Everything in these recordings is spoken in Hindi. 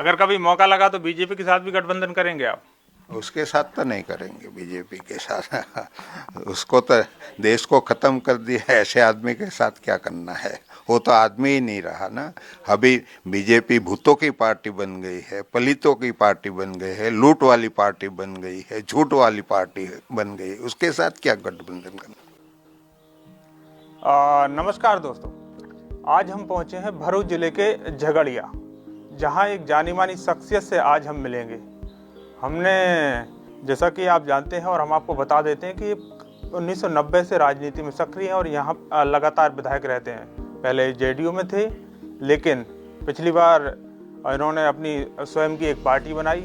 अगर कभी मौका लगा तो बीजेपी के साथ भी गठबंधन करेंगे आप? उसके साथ तो नहीं करेंगे, बीजेपी के साथ। उसको तो देश को खत्म कर दिया है, ऐसे आदमी के साथ क्या करना है। वो तो आदमी ही नहीं रहा ना। अभी बीजेपी भूतों की पार्टी बन गई है, पलितों की पार्टी बन गई है, लूट वाली पार्टी बन गई है, झूठ वाली पार्टी बन गई। उसके साथ क्या गठबंधन करना। नमस्कार दोस्तों, आज हम पहुंचे हैं भरूच जिले के झगड़िया, जहां एक जानी मानी शख्सियत से आज हम मिलेंगे। हमने, जैसा कि आप जानते हैं और हम आपको बता देते हैं कि 1990 से राजनीति में सक्रिय हैं और यहाँ लगातार विधायक रहते हैं। पहले जेडीयू में थे, लेकिन पिछली बार इन्होंने अपनी स्वयं की एक पार्टी बनाई,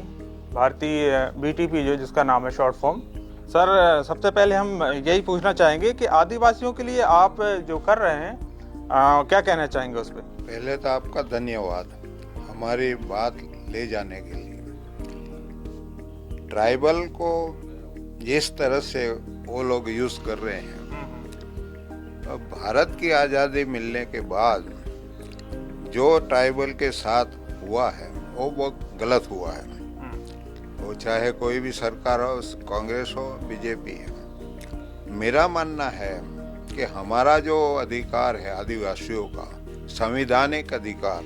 भारतीय बीटीपी, जो जिसका नाम है शॉर्ट फॉर्म। सर, सबसे पहले हम यही पूछना चाहेंगे कि आदिवासियों के लिए आप जो कर रहे हैं, क्या कहना चाहेंगे उस पर? पहले तो आपका धन्यवाद हमारी बात ले जाने के लिए। ट्राइबल को जिस तरह से वो लोग यूज कर रहे हैं, अब भारत की आज़ादी मिलने के बाद जो ट्राइबल के साथ हुआ है वो बहुत गलत हुआ है। वो चाहे कोई भी सरकार हो, कांग्रेस हो, बीजेपी है। मेरा मानना है कि हमारा जो अधिकार है आदिवासियों का, संवैधानिक अधिकार,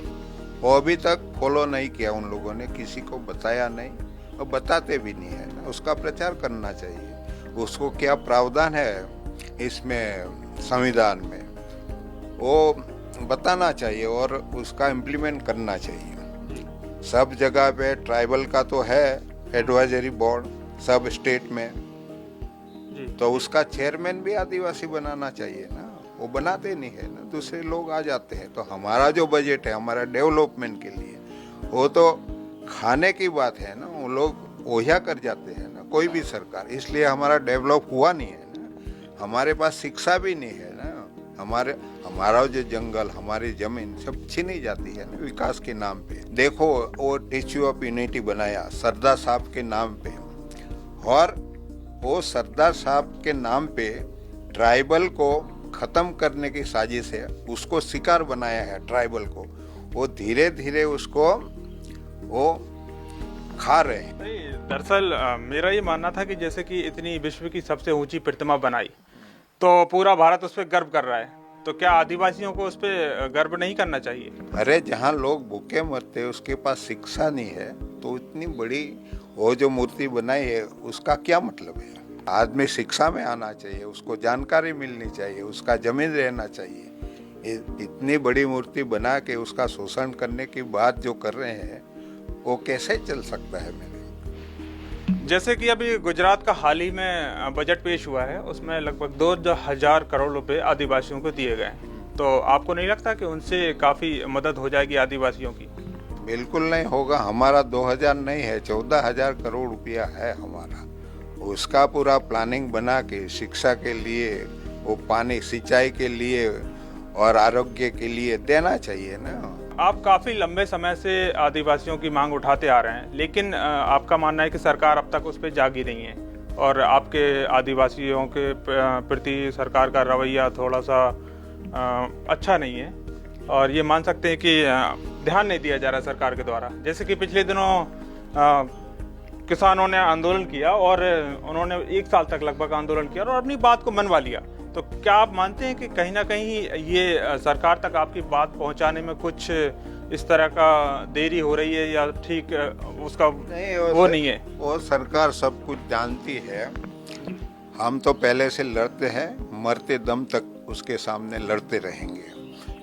वो अभी तक फॉलो नहीं किया उन लोगों ने, किसी को बताया नहीं और बताते भी नहीं है ना। उसका प्रचार करना चाहिए। उसको क्या प्रावधान है इसमें संविधान में, वो बताना चाहिए और उसका इम्प्लीमेंट करना चाहिए। सब जगह पे ट्राइबल का तो है एडवाइजरी बोर्ड, सब स्टेट में, तो उसका चेयरमैन भी आदिवासी बनाना चाहिए ना। वो बनाते नहीं है ना, दूसरे लोग आ जाते हैं। तो हमारा जो बजट है हमारा डेवलपमेंट के लिए, वो तो खाने की बात है ना। वो लोग ओझा कर जाते हैं ना, कोई भी सरकार। इसलिए हमारा डेवलप हुआ नहीं है ना। हमारे पास शिक्षा भी नहीं है ना। हमारा जो जंगल, हमारी जमीन सब छीनी जाती है ना विकास के नाम पे। देखो, वो स्टैच्यू ऑफ यूनिटी बनाया सरदार साहब के नाम पे, और वो सरदार साहब के नाम पे ट्राइबल को खत्म करने की साजिश है। उसको शिकार बनाया है ट्राइबल को। वो धीरे धीरे उसको वो खा रहे हैं। दरअसल मेरा ये मानना था कि जैसे कि इतनी विश्व की सबसे ऊंची प्रतिमा बनाई, तो पूरा भारत उस पर गर्व कर रहा है, तो क्या आदिवासियों को उस पर गर्व नहीं करना चाहिए? अरे, जहाँ लोग भूखे मरते उसके पास शिक्षा नहीं है, तो इतनी बड़ी वो जो मूर्ति बनाई है उसका क्या मतलब है। आदमी शिक्षा में आना चाहिए, उसको जानकारी मिलनी चाहिए, उसका जमीन रहना चाहिए। इतनी बड़ी मूर्ति बना के उसका शोषण करने की बात जो कर रहे हैं, वो कैसे चल सकता है मेरे। जैसे कि अभी गुजरात का हाल ही में बजट पेश हुआ है, उसमें लगभग 2000 करोड़ रुपए आदिवासियों को दिए गए। तो आपको नहीं लगता कि उनसे काफ़ी मदद हो जाएगी आदिवासियों की? बिल्कुल नहीं होगा। हमारा 2000 नहीं है, 14,000 करोड़ रुपया है हमारा। उसका पूरा प्लानिंग बना के शिक्षा के लिए, वो पानी सिंचाई के लिए और आरोग्य के लिए देना चाहिए ना। आप काफ़ी लंबे समय से आदिवासियों की मांग उठाते आ रहे हैं, लेकिन आपका मानना है कि सरकार अब तक उस पर जागी नहीं है, और आपके आदिवासियों के प्रति सरकार का रवैया थोड़ा सा अच्छा नहीं है, और ये मान सकते हैं कि ध्यान नहीं दिया जा रहा सरकार के द्वारा। जैसे कि पिछले दिनों किसानों ने आंदोलन किया, और उन्होंने 1 साल तक लगभग आंदोलन किया और अपनी बात को मनवा लिया। तो क्या आप मानते हैं कि कहीं ना कहीं ये सरकार तक आपकी बात पहुंचाने में कुछ इस तरह का देरी हो रही है, या ठीक उसका नहीं, वो नहीं है? वो सरकार सब कुछ जानती है। हम तो पहले से लड़ते हैं, मरते दम तक उसके सामने लड़ते रहेंगे,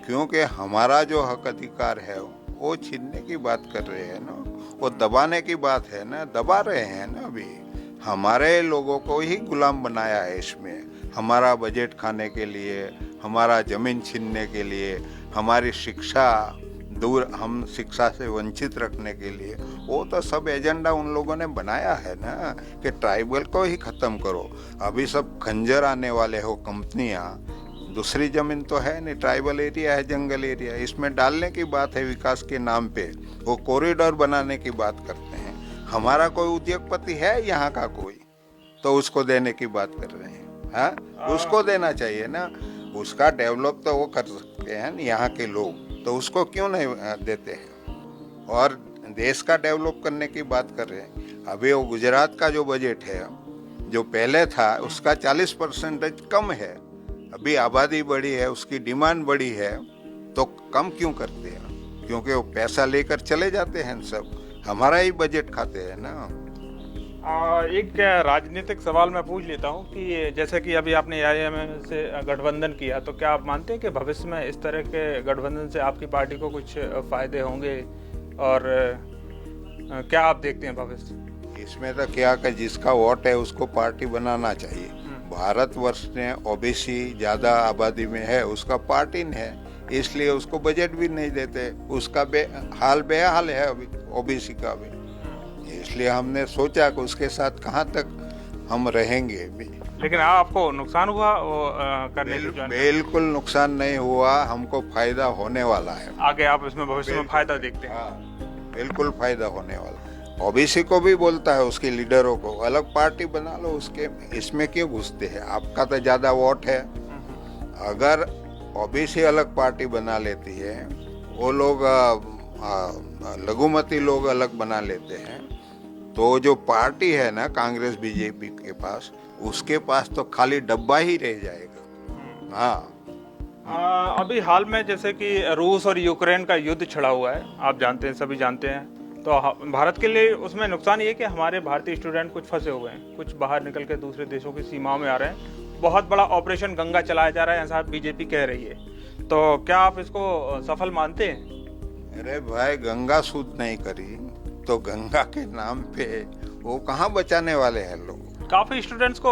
क्योंकि हमारा जो हक अधिकार है वो छीनने की बात कर रहे हैं ना। वो दबाने की बात है ना, दबा रहे हैं ना। अभी हमारे लोगों को ही गुलाम बनाया है इसमें। हमारा बजट खाने के लिए, हमारा जमीन छीनने के लिए, हमारी शिक्षा दूर, हम शिक्षा से वंचित रखने के लिए, वो तो सब एजेंडा उन लोगों ने बनाया है ना कि ट्राइबल को ही खत्म करो। अभी सब खंजर आने वाले हो कंपनियां, दूसरी जमीन तो है नहीं, ट्राइबल एरिया है, जंगल एरिया, इसमें डालने की बात है विकास के नाम पे। वो कॉरिडोर बनाने की बात करते हैं। हमारा कोई उद्योगपति है यहाँ का कोई, तो उसको देने की बात कर रहे हैं। हाँ, उसको देना चाहिए ना। उसका डेवलप तो वो कर सकते हैं यहाँ के लोग, तो उसको क्यों नहीं देते हैं। और देश का डेवलप करने की बात कर रहे हैं। अभी वो गुजरात का जो बजट है जो पहले था उसका 40% कम है। अभी आबादी बढ़ी है, उसकी डिमांड बढ़ी है, तो कम क्यों करते हैं? क्योंकि वो पैसा लेकर चले जाते हैं, सब हमारा ही बजट खाते हैं ना। एक राजनीतिक सवाल मैं पूछ लेता हूँ कि जैसे कि अभी आपने AIMM से गठबंधन किया, तो क्या आप मानते हैं कि भविष्य में इस तरह के गठबंधन से आपकी पार्टी को कुछ फायदे होंगे, और क्या आप देखते हैं भविष्य? इसमें तो क्या कि जिसका वोट है उसको पार्टी बनाना चाहिए। भारतवर्ष में ओबीसी ज्यादा आबादी में है, उसका पार्टी नहीं है, इसलिए उसको बजट भी नहीं देते। उसका बेहाल है अभी ओबीसी का भी, इसलिए हमने सोचा कि उसके साथ कहाँ तक हम रहेंगे भी। लेकिन आपको नुकसान हुआ वो करने से? बिल्कुल नुकसान नहीं हुआ, हमको फायदा होने वाला है। आगे आप इसमें भविष्य में फायदा देखते हैं? हाँ, बिल्कुल फायदा होने वाला। ओबीसी को भी बोलता है, उसके लीडरों को, अलग पार्टी बना लो, उसके इसमें क्यों घुसते हैं? आपका तो ज्यादा वोट है। अगर ओबीसी अलग पार्टी बना लेती है, वो लोग लघुमती लोग अलग बना लेते हैं, तो जो पार्टी है ना कांग्रेस बीजेपी के पास, उसके पास तो खाली डब्बा ही रह जाएगा। हाँ, अभी हाल में जैसे कि रूस और यूक्रेन का युद्ध छिड़ा हुआ है, आप जानते हैं, सभी जानते हैं। तो भारत के लिए उसमें नुकसान ये कि हमारे भारतीय स्टूडेंट कुछ फंसे हुए हैं, कुछ बाहर निकल के दूसरे देशों की सीमाओं में आ रहे हैं। बहुत बड़ा ऑपरेशन गंगा चलाया जा रहा है, ऐसा बीजेपी कह रही है। तो क्या आप इसको सफल मानते हैं? अरे भाई, गंगा शुद्ध नहीं करी तो गंगा के नाम पे वो कहाँ बचाने वाले हैं लोग? काफी स्टूडेंट्स को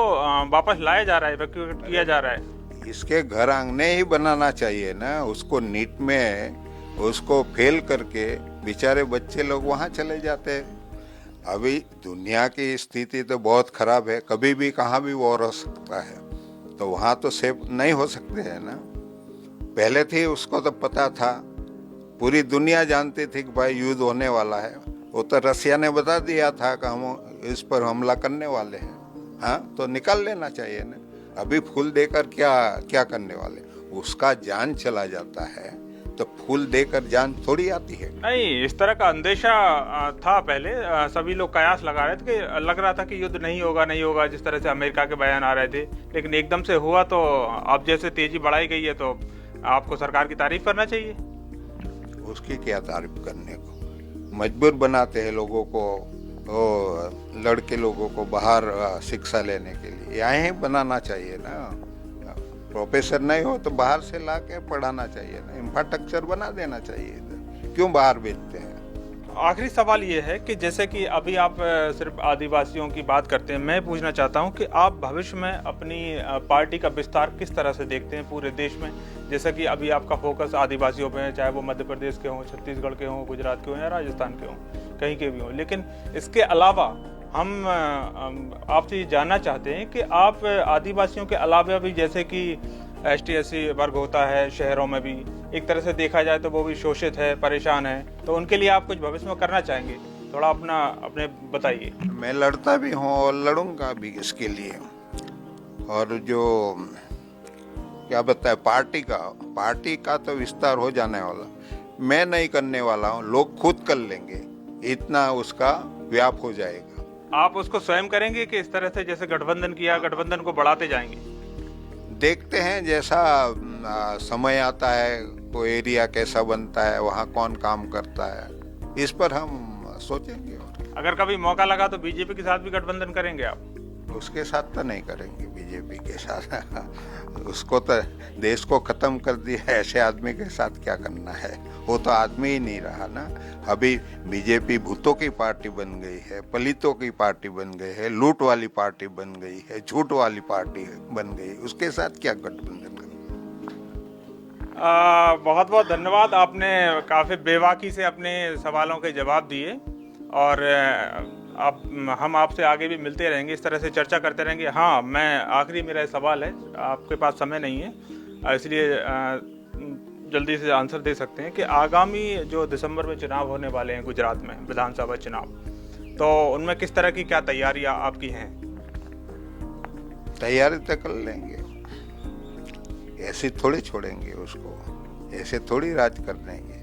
वापस लाया जा रहा है, इवैक्यूएट किया जा रहा है। इसके घर आंगने ही बनाना चाहिए ना, उसको नीट में उसको फेल करके बेचारे बच्चे लोग वहाँ चले जाते हैं। अभी दुनिया की स्थिति तो बहुत खराब है, कभी भी कहाँ भी वॉर हो सकता है, तो वहाँ तो सेफ नहीं हो सकते हैं ना। पहले थी, उसको तो पता था, पूरी दुनिया जानती थी कि भाई युद्ध होने वाला है। वो तो रसिया ने बता दिया था कि हम इस पर हमला करने वाले हैं। हाँ, तो निकाल लेना चाहिए ना। अभी फूल देकर क्या करने वाले? उसका जान चला जाता है, तो फूल देकर जान थोड़ी आती है। नहीं, इस तरह का अंदेशा था पहले। सभी लोग कयास लगा रहे थे कि लग रहा था कि युद्ध नहीं होगा, जिस तरह से अमेरिका के बयान आ रहे थे। लेकिन एकदम से हुआ, तो अब जैसे तेजी बढ़ाई गई है, तो आपको सरकार की तारीफ करना चाहिए। उसकी क्या तारीफ करने को? मजबूर बनाते हैं लोगों को, लड़के लोगों को बाहर शिक्षा लेने के लिए। यहाँ ही बनाना चाहिए ना। प्रोफेसर नहीं हो तो बाहर से ला के पढ़ाना चाहिए ना, इंफ्रास्ट्रक्चर बना देना चाहिए। क्यों बाहर भेजते हैं? आखिरी सवाल ये है कि जैसे कि अभी आप सिर्फ आदिवासियों की बात करते हैं, मैं पूछना चाहता हूं कि आप भविष्य में अपनी पार्टी का विस्तार किस तरह से देखते हैं पूरे देश में? जैसा कि अभी आपका फोकस आदिवासियों पे है, चाहे वो मध्य प्रदेश के हों, छत्तीसगढ़ के हों, गुजरात के हों या राजस्थान के हों, कहीं के भी हों। लेकिन इसके अलावा हम आपसे ये जानना चाहते हैं कि आप आदिवासियों के अलावा भी, जैसे कि ST/SC वर्ग होता है शहरों में भी, एक तरह से देखा जाए तो वो भी शोषित है, परेशान है, तो उनके लिए आप कुछ भविष्य में करना चाहेंगे? थोड़ा अपने बताइए। मैं लड़ता भी हूँ और लड़ूंगा भी इसके लिए। और जो क्या बताए, पार्टी का तो विस्तार हो जाने वाला, मैं नहीं करने वाला हूँ, लोग खुद कर लेंगे, इतना उसका व्याप हो जाएगा। आप उसको स्वयं करेंगे कि इस तरह से जैसे गठबंधन किया, गठबंधन को बढ़ाते जाएंगे? देखते हैं, जैसा समय आता है, कोई एरिया कैसा बनता है, वहाँ कौन काम करता है, इस पर हम सोचेंगे। अगर कभी मौका लगा तो बीजेपी के साथ भी गठबंधन करेंगे आप? उसके साथ तो नहीं करेंगे, बीजेपी के साथ उसको तो देश को खत्म कर दिया है, ऐसे आदमी के साथ क्या करना है? वो तो आदमी ही नहीं रहा ना। अभी बीजेपी भूतों की पार्टी बन गई है, पलितों की पार्टी बन गई है, लूट वाली पार्टी बन गई है, झूठ वाली पार्टी बन गई, उसके साथ क्या गठबंधन करें? बहुत बहुत धन्यवाद, आपने काफ़ी बेबाकी से अपने सवालों के जवाब दिए, और हम आपसे आगे भी मिलते रहेंगे, इस तरह से चर्चा करते रहेंगे। हाँ, मैं आखिरी मेरा सवाल है, आपके पास समय नहीं है इसलिए जल्दी से आंसर दे सकते हैं कि आगामी जो दिसंबर में चुनाव होने वाले हैं गुजरात में, विधानसभा चुनाव, तो उनमें किस तरह की क्या तैयारियां आपकी हैं? तैयारी तो कर लेंगे, ऐसे थोड़ी छोड़ेंगे उसको, ऐसे थोड़ी राज कर देंगे।